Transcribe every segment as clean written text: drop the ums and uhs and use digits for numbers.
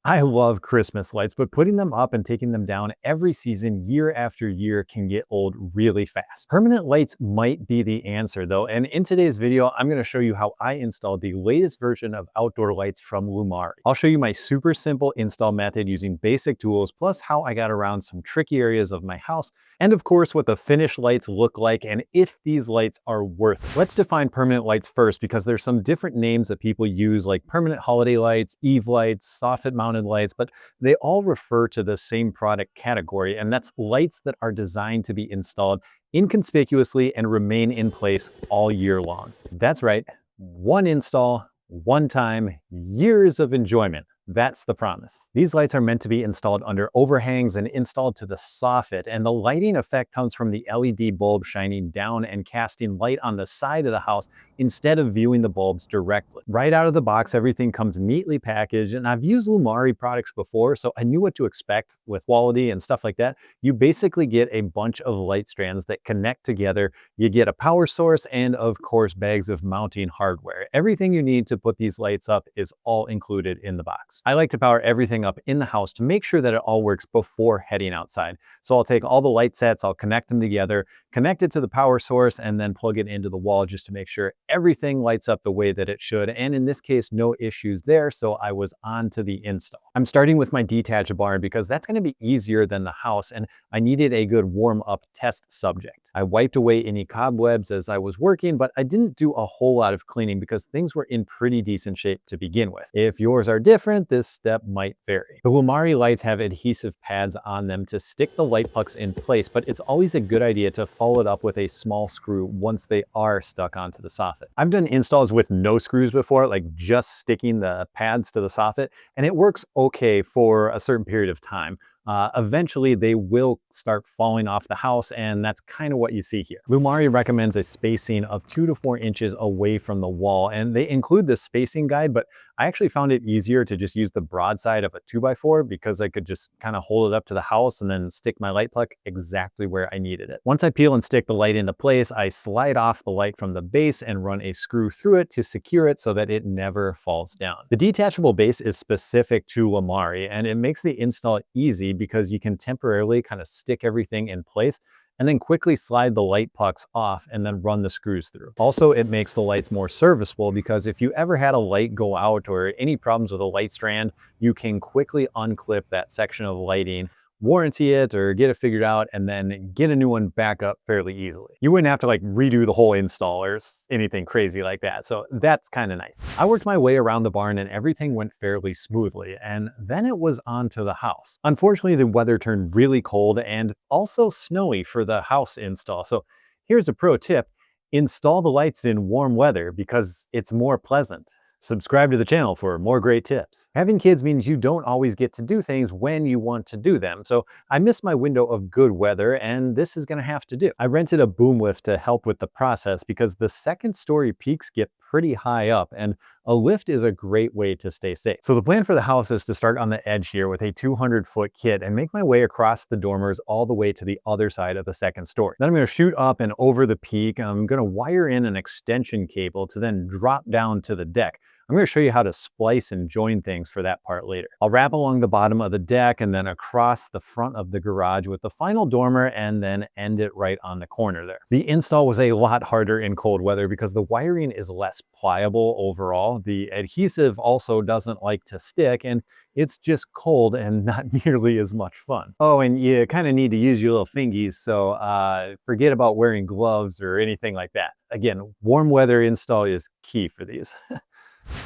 I love Christmas lights, but putting them up and taking them down every season, year after year, can get old really fast. Permanent lights might be the answer though, and in today's video, I'm going to show you how I installed the latest version of outdoor lights from Lumary. I'll show you my super simple install method using basic tools, plus how I got around some tricky areas of my house, and of course what the finished lights look like and if these lights are worth it. Let's define permanent lights first, because there's some different names that people use, like permanent holiday lights, Eve lights, soffit mounted lights, but they all refer to the same product category, and that's lights that are designed to be installed inconspicuously and remain in place all year long. That's right, one install, one time, years of enjoyment. That's the promise. These lights are meant to be installed under overhangs and installed to the soffit, and the lighting effect comes from the LED bulb shining down and casting light on the side of the house instead of viewing the bulbs directly. Right out of the box, everything comes neatly packaged, and I've used Lumary products before, so I knew what to expect with quality and stuff like that. You basically get a bunch of light strands that connect together. You get a power source and, of course, bags of mounting hardware. Everything you need to put these lights up is all included in the box. I like to power everything up in the house to make sure that it all works before heading outside. So I'll take all the light sets, I'll connect them together, connect it to the power source, and then plug it into the wall just to make sure everything lights up the way that it should. And in this case, no issues there, so I was on to the install. I'm starting with my detached barn because that's going to be easier than the house, and I needed a good warm-up test subject. I wiped away any cobwebs as I was working, but I didn't do a whole lot of cleaning because things were in pretty decent shape to begin with. If yours are different, this step might vary. The Lumary lights have adhesive pads on them to stick the light pucks in place, but it's always a good idea to follow it up with a small screw once they are stuck onto the soffit. I've done installs with no screws before, like just sticking the pads to the soffit, and it works okay for a certain period of time. Eventually they will start falling off the house, and that's kind of what you see here. Lumary recommends a spacing of 2 to 4 inches away from the wall, and they include the spacing guide, but I actually found it easier to just use the broad side of a 2x4 because I could just kind of hold it up to the house and then stick my light puck exactly where I needed it. Once I peel and stick the light into place, I slide off the light from the base and run a screw through it to secure it so that it never falls down. The detachable base is specific to Lumary, and it makes the install easy because you can temporarily kind of stick everything in place and then quickly slide the light pucks off and then run the screws through. Also, it makes the lights more serviceable because if you ever had a light go out or any problems with a light strand, you can quickly unclip that section of lighting, warranty it or get it figured out, and then get a new one back up fairly easily. You wouldn't have to like redo the whole install or anything crazy like that. So that's kind of nice. I worked my way around the barn and everything went fairly smoothly, and then it was on to the house. Unfortunately, the weather turned really cold and also snowy for the house install. So here's a pro tip: install the lights in warm weather because it's more pleasant. Subscribe to the channel for more great tips. Having kids means you don't always get to do things when you want to do them, so I missed my window of good weather, and this is gonna have to do. I rented a boom lift to help with the process because the second story peaks get pretty high up, and a lift is a great way to stay safe. So the plan for the house is to start on the edge here with a 200-foot kit and make my way across the dormers all the way to the other side of the second story. Then I'm gonna shoot up and over the peak, and I'm gonna wire in an extension cable to then drop down to the deck. I'm going to show you how to splice and join things for that part later. I'll wrap along the bottom of the deck and then across the front of the garage with the final dormer and then end it right on the corner there. The install was a lot harder in cold weather because the wiring is less pliable overall. The adhesive also doesn't like to stick, and it's just cold and not nearly as much fun. Oh, and you kind of need to use your little fingies, so forget about wearing gloves or anything like that. Again, warm weather install is key for these.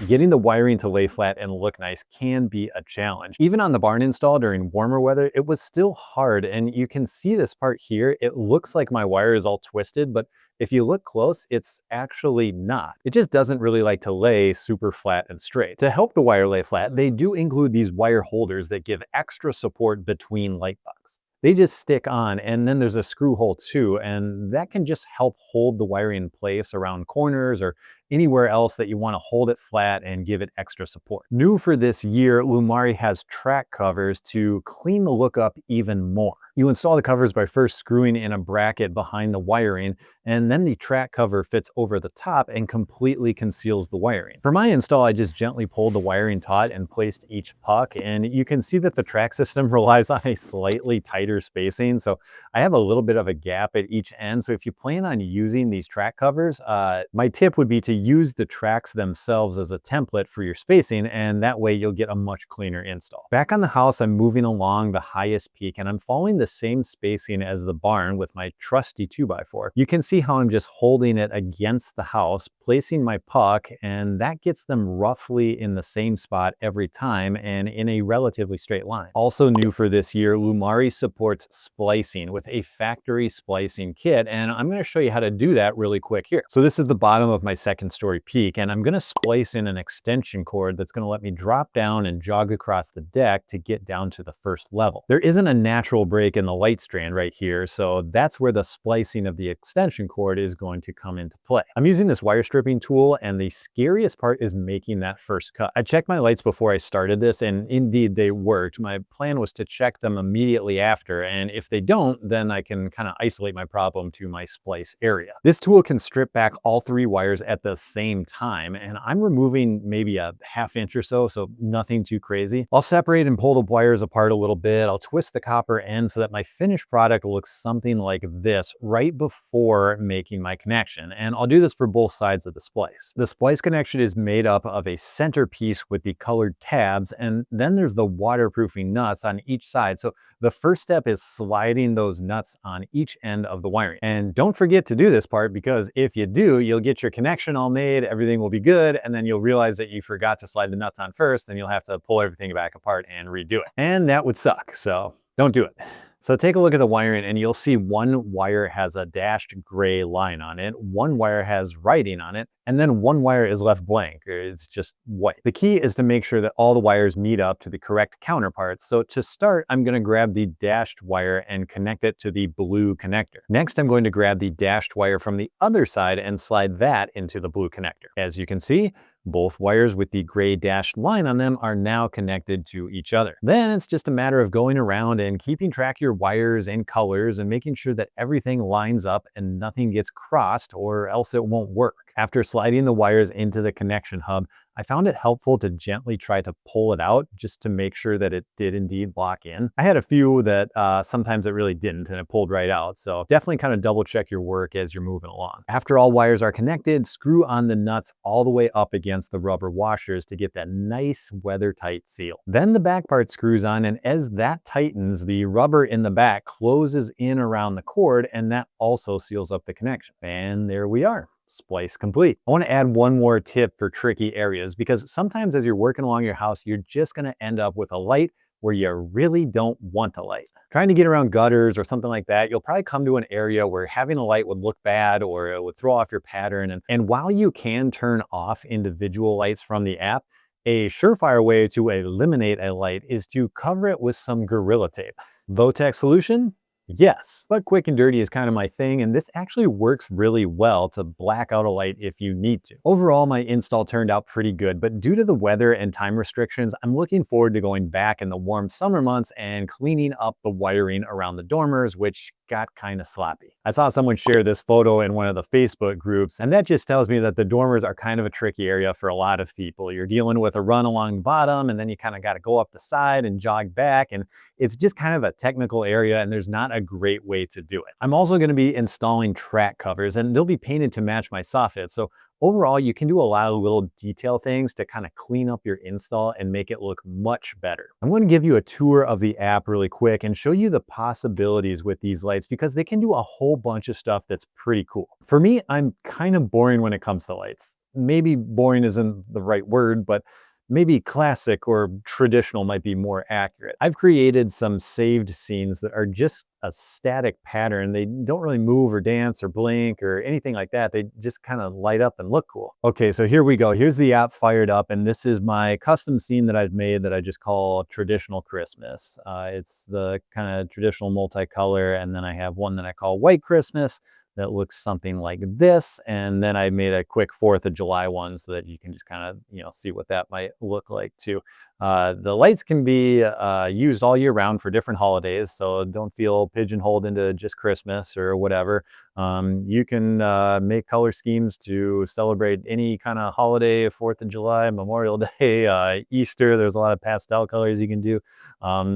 Getting the wiring to lay flat and look nice can be a challenge. Even on the barn install during warmer weather, it was still hard, and you can see this part here. It looks like my wire is all twisted, but if you look close, it's actually not. It just doesn't really like to lay super flat and straight. To help the wire lay flat, they do include these wire holders that give extra support between light pucks. They just stick on, and then there's a screw hole too, and that can just help hold the wiring in place around corners or anywhere else that you want to hold it flat and give it extra support. New for this year, Lumary has track covers to clean the look up even more. You install the covers by first screwing in a bracket behind the wiring, and then the track cover fits over the top and completely conceals the wiring. For my install, I just gently pulled the wiring taut and placed each puck, and you can see that the track system relies on a slightly tighter spacing, so I have a little bit of a gap at each end. So if you plan on using these track covers, my tip would be to use the tracks themselves as a template for your spacing, and that way you'll get a much cleaner install. Back on the house, I'm moving along the highest peak, and I'm following the same spacing as the barn with my trusty 2x4. You can see how I'm just holding it against the house, placing my puck, and that gets them roughly in the same spot every time and in a relatively straight line. Also new for this year, Lumary supports splicing with a factory splicing kit, and I'm going to show you how to do that really quick here. So this is the bottom of my second story peak, and I'm going to splice in an extension cord that's going to let me drop down and jog across the deck to get down to the first level. There isn't a natural break in the light strand right here, so that's where the splicing of the extension cord is going to come into play. I'm using this wire stripping tool, and the scariest part is making that first cut. I checked my lights before I started this, and indeed they worked. My plan was to check them immediately after, and if they don't, then I can kind of isolate my problem to my splice area. This tool can strip back all 3 wires at the same time, and I'm removing maybe a ½ inch or so nothing too crazy. I'll separate and pull the wires apart a little bit. I'll twist the copper end so that my finished product looks something like this right before making my connection, and I'll do this for both sides of the splice. The splice connection is made up of a centerpiece with the colored tabs, and then there's the waterproofing nuts on each side. So the first step is sliding those nuts on each end of the wiring. And don't forget to do this part, because if you do, you'll get your connection all made, everything will be good, and then you'll realize that you forgot to slide the nuts on first, and you'll have to pull everything back apart and redo it. And that would suck, so don't do it. So take a look at the wiring, and you'll see one wire has a dashed gray line on it, one wire has writing on it, and then one wire is left blank, or it's just white. The key is to make sure that all the wires meet up to the correct counterparts. So to start, I'm going to grab the dashed wire and connect it to the blue connector. Next, I'm going to grab the dashed wire from the other side and slide that into the blue connector. As you can see, both wires with the gray dashed line on them are now connected to each other. Then it's just a matter of going around and keeping track of your wires and colors and making sure that everything lines up and nothing gets crossed, or else it won't work. After sliding the wires into the connection hub, I found it helpful to gently try to pull it out just to make sure that it did indeed lock in. I had a few that sometimes it really didn't, and it pulled right out. So definitely kind of double check your work as you're moving along. After all wires are connected, screw on the nuts all the way up against the rubber washers to get that nice weather tight seal. Then the back part screws on, and as that tightens, the rubber in the back closes in around the cord, and that also seals up the connection. And there we are. Splice complete. I want to add one more tip for tricky areas, because sometimes as you're working along your house, you're just going to end up with a light where you really don't want a light. Trying to get around gutters or something like that, you'll probably come to an area where having a light would look bad, or it would throw off your pattern. And while you can turn off individual lights from the app, a surefire way to eliminate a light is to cover it with some Gorilla Tape. Low-tech solution? Yes, but quick and dirty is kind of my thing, and this actually works really well to black out a light if you need to. Overall, my install turned out pretty good, but due to the weather and time restrictions, I'm looking forward to going back in the warm summer months and cleaning up the wiring around the dormers, which got kind of sloppy. I saw someone share this photo in one of the Facebook groups, and that just tells me that the dormers are kind of a tricky area for a lot of people. You're dealing with a run along the bottom, and then you kind of got to go up the side and jog back, and it's just kind of a technical area, and there's not a great way to do it. I'm also going to be installing track covers, and they'll be painted to match my soffit. So overall, you can do a lot of little detail things to kind of clean up your install and make it look much better. I'm going to give you a tour of the app really quick and show you the possibilities with these lights, because they can do a whole bunch of stuff that's pretty cool. For me, I'm kind of boring when it comes to lights. Maybe boring isn't the right word, but maybe classic or traditional might be more accurate. I've created some saved scenes that are just a static pattern. They don't really move or dance or blink or anything like that. They just kind of light up and look cool. Okay, so here we go. Here's the app fired up, and this is my custom scene that I've made that I just call Traditional Christmas. It's the kind of traditional multicolor, and then I have one that I call White Christmas. that looks something like this. And then I made a quick 4th of July one so that you can just kind of, see what that might look like too. The lights can be used all year round for different holidays, so don't feel pigeonholed into just Christmas or whatever. You can make color schemes to celebrate any kind of holiday, 4th of July, Memorial Day, Easter. There's a lot of pastel colors you can do.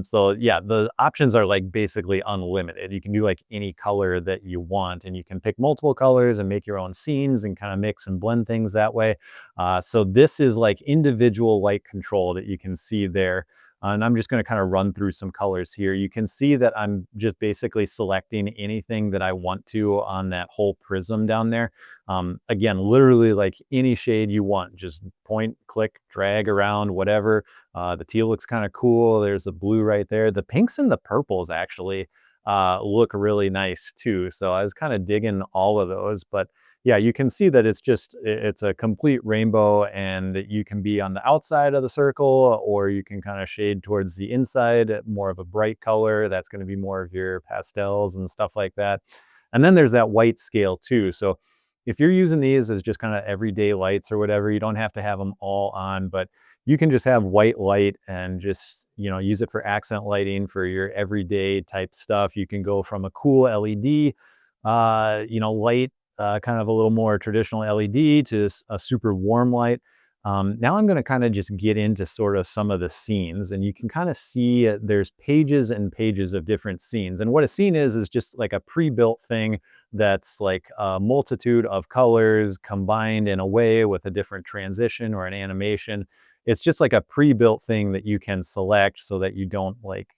So yeah, the options are like basically unlimited. You can do like any color that you want, and you can pick multiple colors and make your own scenes and kind of mix and blend things that way. So this is like individual light control that you can see there. And I'm just going to kind of run through some colors here. You can see that I'm just basically selecting anything that I want to on that whole prism down there. Again, literally like any shade you want, just point, click, drag around, whatever. The teal looks kind of cool. There's a blue right there. The pinks and the purples actually look really nice too. So I was kind of digging all of those, but yeah, you can see that it's a complete rainbow, and you can be on the outside of the circle, or you can kind of shade towards the inside, more of a bright color. That's going to be more of your pastels and stuff like that. And then there's that white scale too. So if you're using these as just kind of everyday lights or whatever, you don't have to have them all on, but you can just have white light and just, use it for accent lighting for your everyday type stuff. You can go from a cool LED, light, kind of a little more traditional LED to a super warm light. Now I'm going to kind of just get into sort of some of the scenes, and you can kind of see there's pages and pages of different scenes. And what a scene is just like a pre-built thing that's like a multitude of colors combined in a way with a different transition or an animation. It's just like a pre-built thing that you can select so that you don't like,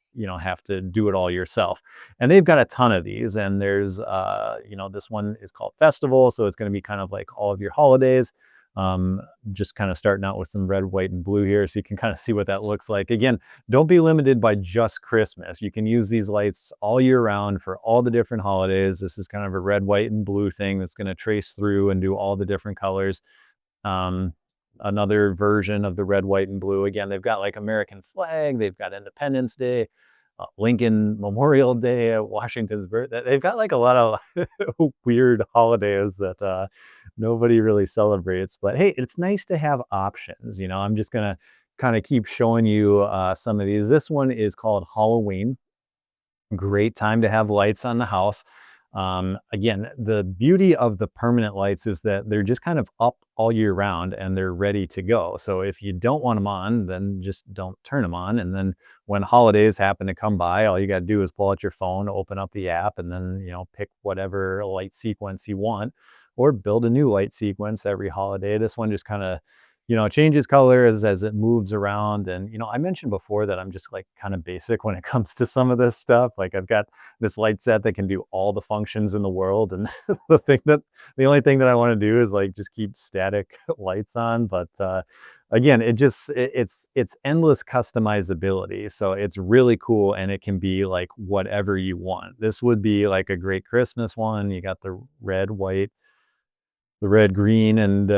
have to do it all yourself. And they've got a ton of these, and there's, this one is called Festival. So it's going to be kind of like all of your holidays. Just kind of starting out with some red, white, and blue here so you can kind of see what that looks like. Again, don't be limited by just Christmas. You can use these lights all year round for all the different holidays. This is kind of a red, white, and blue thing that's going to trace through and do all the different colors. Um, Another version of the red, white, and blue. Again, they've got like American flag, they've got Independence Day, Lincoln Memorial Day, Washington's birthday. They've got like a lot of weird holidays that nobody really celebrates. But hey, it's nice to have options. I'm just gonna kind of keep showing you some of these. This one is called Halloween. Great time to have lights on the house. Again, the beauty of the permanent lights is that they're just kind of up all year round and they're ready to go. So if you don't want them on, then just don't turn them on. And then when holidays happen to come by, all you got to do is pull out your phone, open up the app, and then, pick whatever light sequence you want, or build a new light sequence every holiday. This one just kind of, changes color as it moves around. And, I mentioned before that I'm just like kind of basic when it comes to some of this stuff. Like I've got this light set that can do all the functions in the world. And the only thing that I want to do is like just keep static lights on. But again, it's endless customizability. So it's really cool, and it can be like whatever you want. This would be like a great Christmas one. You got the red, white, the red, green, and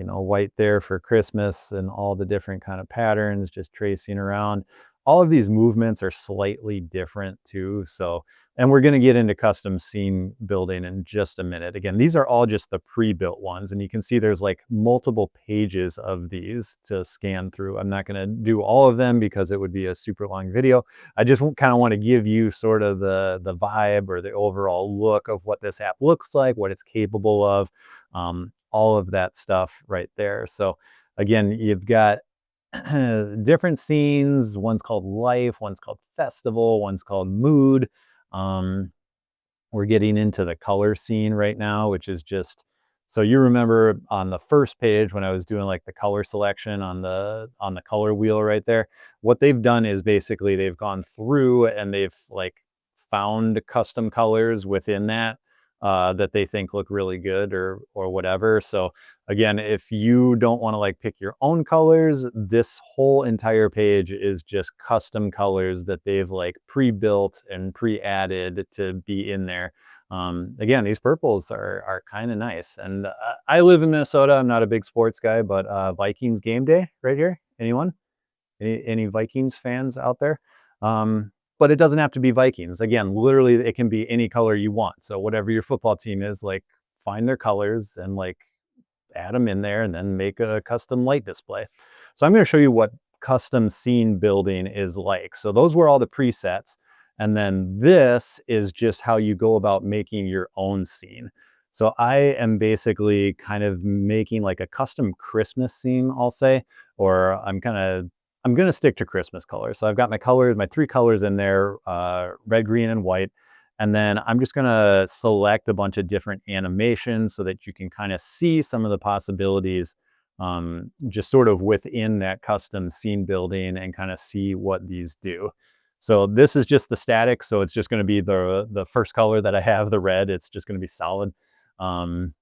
white there for Christmas, and all the different kind of patterns just tracing around. All of these movements are slightly different too. So, and we're going to get into custom scene building in just a minute. Again, these are all just the pre-built ones, and you can see there's like multiple pages of these to scan through. I'm not going to do all of them because it would be a super long video. I just kind of want to give you sort of the vibe or the overall look of what this app looks like, what it's capable of. All of that stuff right there. So again, you've got different scenes. One's called Life, one's called Festival, one's called Mood. Um, we're getting into the color scene right now, which is just, so you remember on the first page when I was doing like the color selection on the color wheel right there, what they've done is basically they've gone through and they've like found custom colors within that that they think look really good or whatever. So again, if you don't want to like pick your own colors, this whole entire page is just custom colors that they've like pre-built and pre-added to be in there. Again, these purples are kind of nice. And I live in Minnesota. I'm not a big sports guy, but Vikings game day right here. Anyone? Any Vikings fans out there? but it doesn't have to be Vikings. Again, literally it can be any color you want. So whatever your football team is, like find their colors and like add them in there and then make a custom light display. So I'm going to show you what custom scene building is like. So those were all the presets. And then this is just how you go about making your own scene. So I am basically kind of making like a custom Christmas scene, I'll say, or I'm going to stick to Christmas colors. So I've got my colors, my 3 colors in there, red, green, and white. And then I'm just gonna select a bunch of different animations so that you can kind of see some of the possibilities just sort of within that custom scene building and kind of see what these do. So this is just the static. So it's just gonna be the first color that I have, the red. It's just gonna be solid. Um,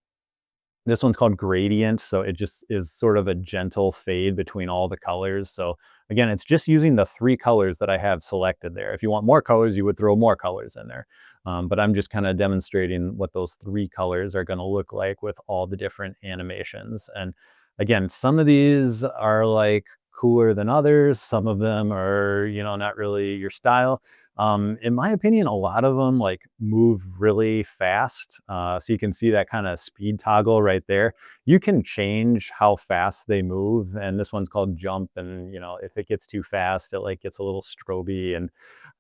this one's called Gradient, so it just is sort of a gentle fade between all the colors. So again, it's just using the 3 colors that I have selected there. If you want more colors, you would throw more colors in there. But I'm just kind of demonstrating what those 3 colors are going to look like with all the different animations. And again, some of these are like cooler than others. Some of them are, you know, not really your style. In my opinion, a lot of them like move really fast. So you can see that kind of speed toggle right there. You can change how fast they move. And this one's called jump. And, you know, if it gets too fast, it like gets a little stroby and,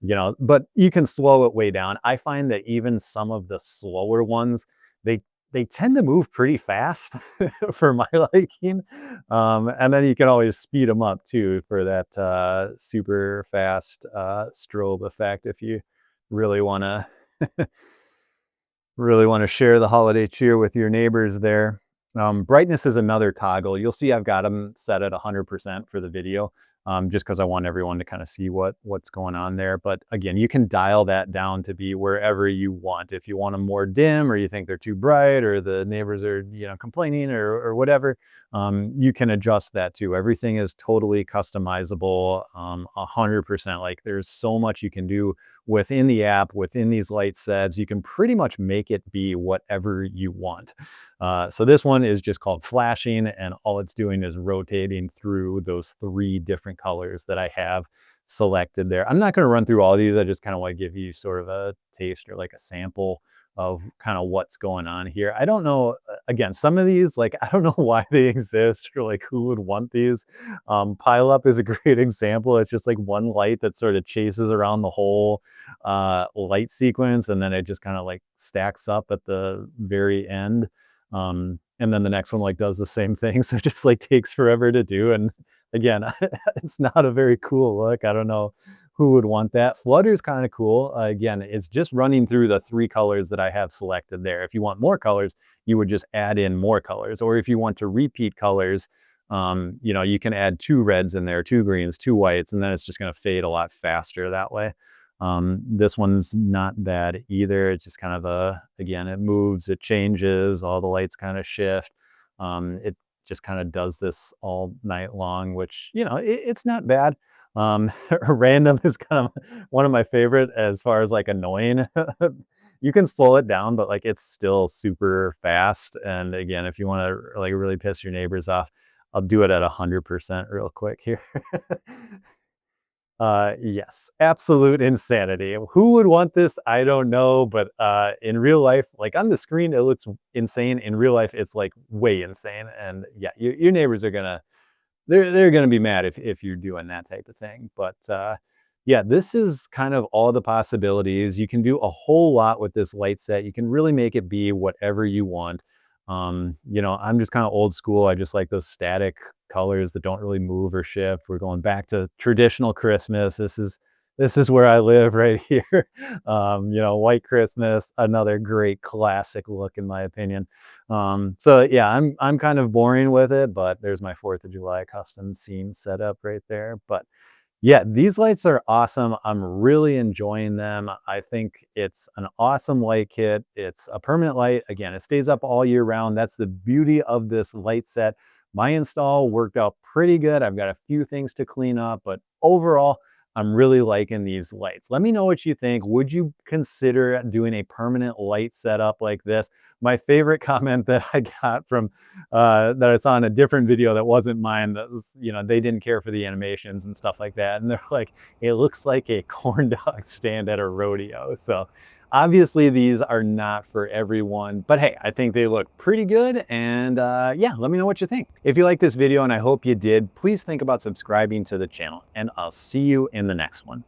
you know, but you can slow it way down. I find that even some of the slower ones, they they tend to move pretty fast for my liking. And then you can always speed them up too for that super fast strobe effect if you really want to really want to share the holiday cheer with your neighbors there. Brightness is another toggle. You'll see I've got them set at 100% for the video, just because I want everyone to kind of see what's going on there. But again, you can dial that down to be wherever you want. If you want them more dim, or you think they're too bright, or the neighbors are, you know, complaining, or whatever, you can adjust that too. Everything is totally customizable, 100%. Like there's so much you can do within the app, within these light sets. You can pretty much make it be whatever you want. So this one is just called flashing, and all it's doing is rotating through those 3 different colors that I have selected there. I'm not going to run through all these. I just kind of want to give you sort of a taste or like a sample of kind of what's going on here. I don't know, again, some of these, like, I don't know why they exist or like who would want these. Pile up is a great example. It's just like one light that sort of chases around the whole light sequence, and then it just kind of like stacks up at the very end. And then the next one like does the same thing. So it just like takes forever to do. And again, it's not a very cool look. I don't know who would want that. Flutter is kind of cool. Again, it's just running through the 3 colors that I have selected there. If you want more colors, you would just add in more colors. Or if you want to repeat colors, you know, you can add 2 reds in there, 2 greens, 2 whites, and then it's just going to fade a lot faster that way. This one's not bad either. It's just kind of again, it moves, it changes, all the lights kind of shift. It just kind of does this all night long, which, you know, it's not bad. Random is kind of one of my favorite as far as like annoying. You can slow it down, but like it's still super fast. And again, if you want to like really piss your neighbors off, I'll do it at 100% real quick here. Yes, absolute insanity. Who would want this? I don't know, but in real life, like on the screen, it looks insane. In real life, it's like way insane. And yeah, your neighbors are gonna they're gonna be mad if you're doing that type of thing. But yeah, this is kind of all the possibilities. You can do a whole lot with this light set. You can really make it be whatever you want. You know, I'm just kind of old school. I just like those static colors that don't really move or shift. We're going back to traditional Christmas. This is where I live right here. You know, white Christmas, another great classic look in my opinion. So yeah, I'm kind of boring with it, but there's my 4th of July custom scene setup right there. But yeah, these lights are awesome. I'm really enjoying them. I think it's an awesome light kit. It's a permanent light. Again, it stays up all year round. That's the beauty of this light set. My install worked out pretty good. I've got a few things to clean up, but overall, I'm really liking these lights. Let me know what you think. Would you consider doing a permanent light setup like this? My favorite comment that I got from that I saw in a different video that wasn't mine, that was, you know, they didn't care for the animations and stuff like that. And they're like, it looks like a corn dog stand at a rodeo. So obviously these are not for everyone, but hey, I think they look pretty good. And yeah, let me know what you think. If you like this video, and I hope you did, please think about subscribing to the channel, and I'll see you in the next one.